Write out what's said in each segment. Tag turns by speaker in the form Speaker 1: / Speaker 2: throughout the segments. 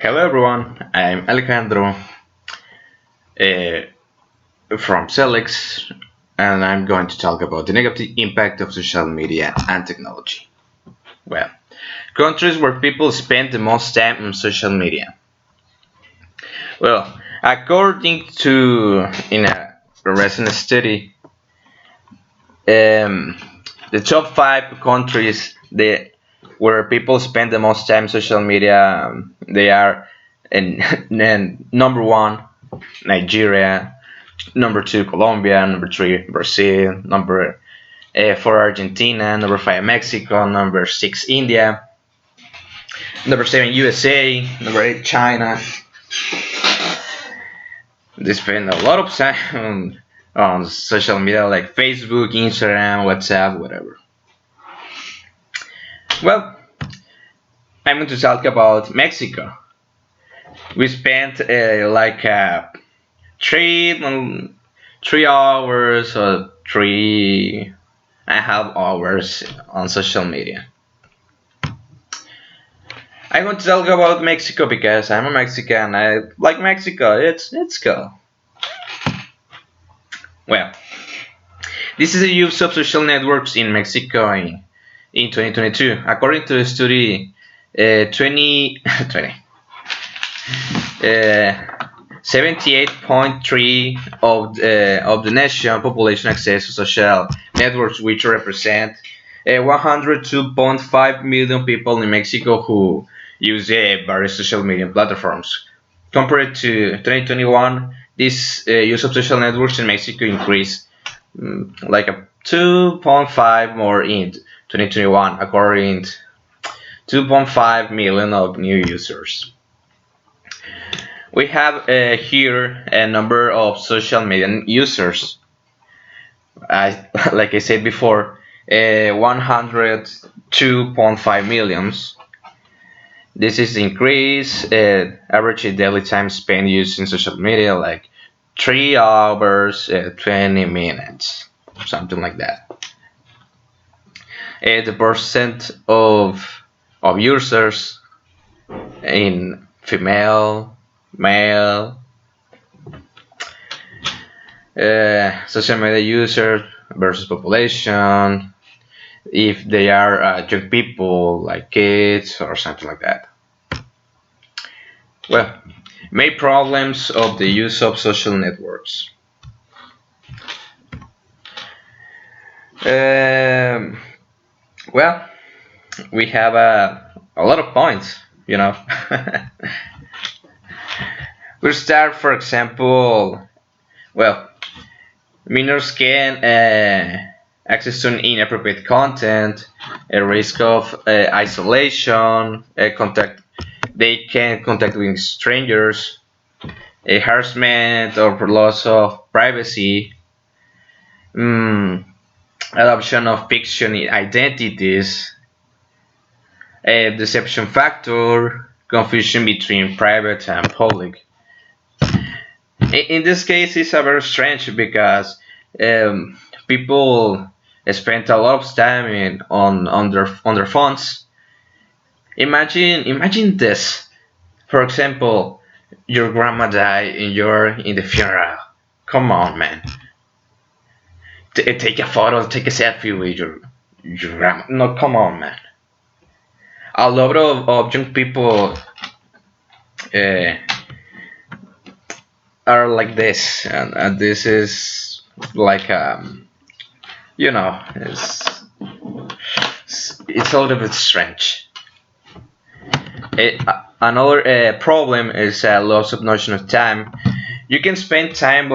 Speaker 1: Hello everyone, I'm Alejandro from CELEX, and I'm going to talk about the negative impact of social media and technology. Well, countries where people spend the most time on social media. Well, according to in a recent study, um, the top five countries where people spend the most time social media, they are in number one Nigeria, number two Colombia, number three Brazil, number four Argentina, number five Mexico, number six India, number seven USA, number eight China. They spend a lot of time on social media like Facebook, Instagram, WhatsApp, whatever. Well, I'm going to talk about Mexico. We spent three 3 hours or 3.5 hours on social media. I want to talk about Mexico because I'm a Mexican. I like Mexico. It's cool. Well, this is the use of social networks in Mexico in 2022. According to a study, 2020, 78.3 of the nation population access to social networks, which represent 102.5 million people in Mexico who use various social media platforms. Compared to 2021, this use of social networks in Mexico increased like a 2.5 more in 2021, according to 2.5 million of new users. We have here a number of social media users. Like I said before, 102.5 millions. This is increase average daily time spent using social media like 3 hours 20 minutes, something like that. The percent of users in female, male, social media user versus population, if they are young people like kids or something like that. Well, main problems of the use of social networks. Um, well, we have a lot of points, you know. We'll start, for example, well, minors can access to inappropriate content, a risk of isolation, contact. They can contact with strangers, a harassment or loss of privacy, adoption of fiction identities, a deception factor, confusion between private and public. In this case, it's a very strange because people spend a lot of time on their phones. Imagine this. For example, your grandma died and you're in the funeral. Come on, man. Take a photo, take a selfie with your grandma. No, come on, man. A lot of young people uh, are like this, and this is like it's a little bit strange. Another problem is loss of notion of time. You can spend time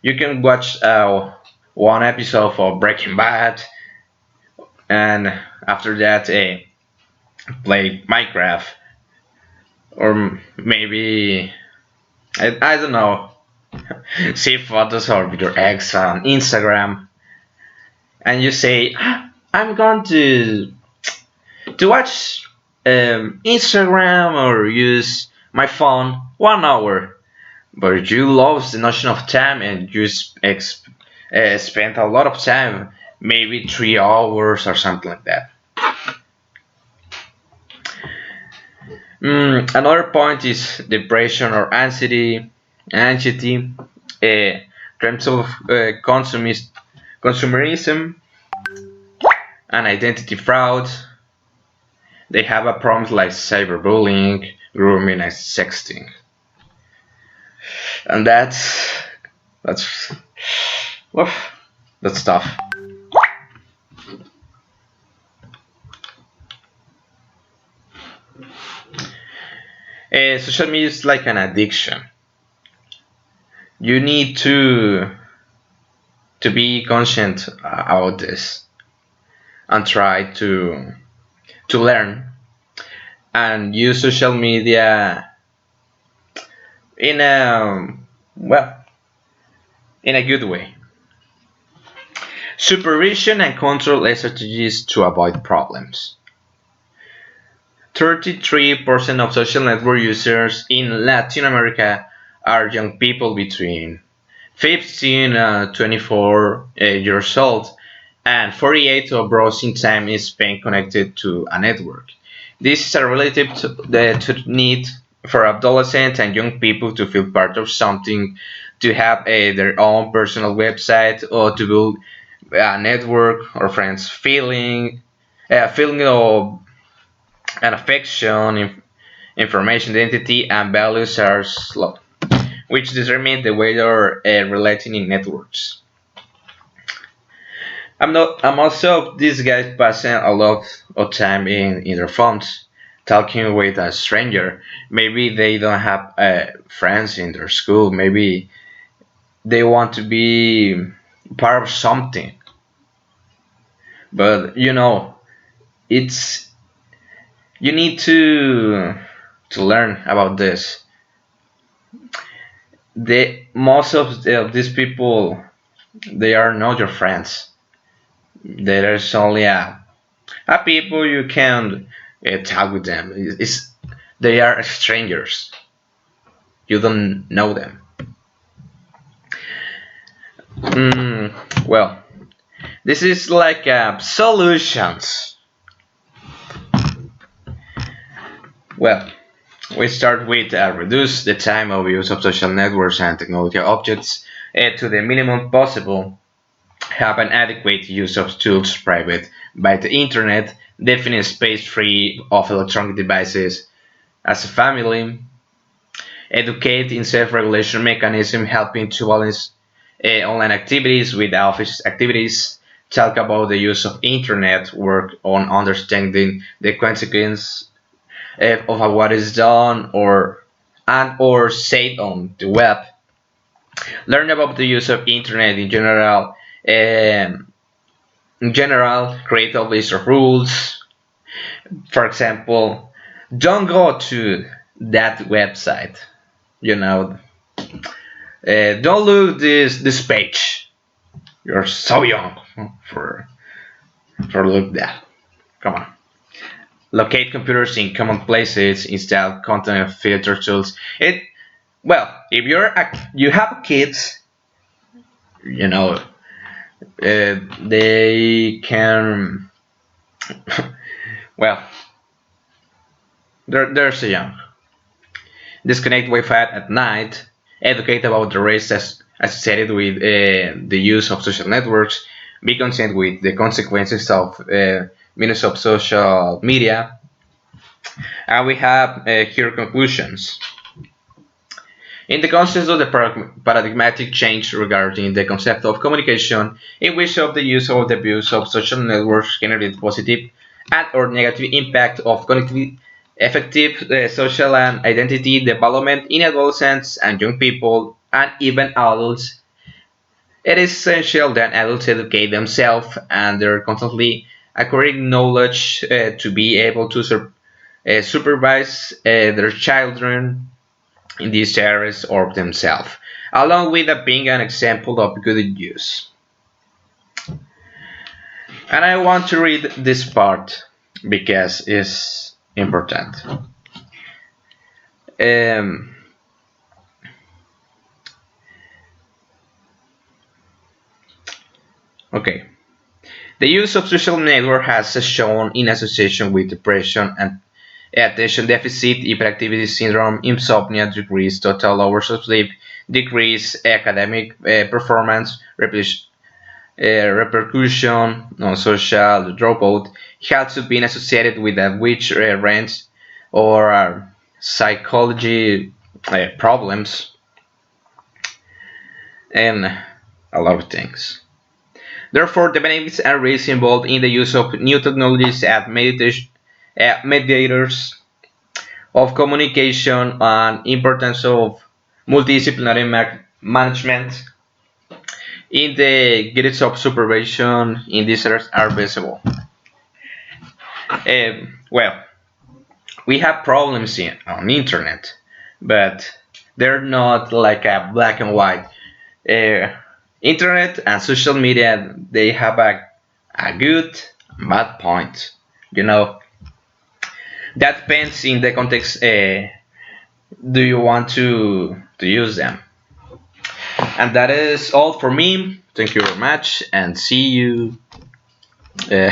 Speaker 1: you can watch one episode of Breaking Bad, and after that play Minecraft, or maybe I don't know, see photos of your ex on Instagram, and you say, I'm going to watch Instagram or use my phone 1 hour, but you lost the notion of time and you spent a lot of time, maybe 3 hours or something like that. Another point is depression or anxiety, terms of consumerism and identity fraud. They have a problems like cyberbullying, grooming, and sexting, and that's oof, that's tough. Social media is like an addiction. You need to be conscient about this and try to learn and use social media in a well in a good way. Supervision and control strategies to avoid problems. 33% of social network users in Latin America are young people between 15 and 24 years old, and 48 of browsing time is spent connected to a network. This is a relative to need for adolescents and young people to feel part of something, to have their own personal website, or to build a network or friends feeling of an affection, information, identity, and values are slow, which determine the way they're relating in networks. I'm also these guys passing a lot of time in their phones, talking with a stranger. Maybe they don't have friends in their school. Maybe they want to be part of something. But it's you need to learn about this. Most of these people, they are not your friends. There's only a people you can talk with them. They are strangers. You don't know them. Well, this is like solutions. Well, we start with reduce the time of use of social networks and technology objects to the minimum possible. Have an adequate use of tools private by the internet. Definite space free of electronic devices as a family. Educate in self-regulation mechanism, helping to balance online activities with office activities. Talk about the use of internet. Work on understanding the consequence of what is done or said on the web. Learn about the use of internet in general. Create a list of rules. For example, don't go to that website. You know, don't look this page. You're so young for look that. Come on. Locate computers in common places. Install content filter tools. If you have kids, you know, they can. Well, they're so young. Disconnect Wi-Fi at night. Educate about the risks associated with the use of social networks. Be conscious with the consequences of minutes of social media. And we have here conclusions. In the context of the paradigmatic change regarding the concept of communication, in which of the use of the abuse of social networks generate positive and or negative impact of cognitive, effective social and identity development in adolescents and young people and even adults, it is essential that adults educate themselves and they're constantly acquiring knowledge to be able to supervise their children in these areas or themselves, along with being an example of good use. And I want to read this part because it's important. Um, okay. The use of social network has shown in association with depression and Attention deficit hyperactivity syndrome, insomnia, decreased total hours of sleep, decreased academic performance, repercussion on social dropout, has been associated with a witch rent or psychology problems and a lot of things. Therefore, the benefits are really involved in the use of new technologies as mediators of communication and importance of multidisciplinary management in the grades of supervision in these are visible. Well, we have problems on internet, but they're not like a black and white. Uh, Internet and social media they have a good and bad point. You know that depends in the context. Do you want to use them? And that is all for me. Thank you very much, and see you. Uh,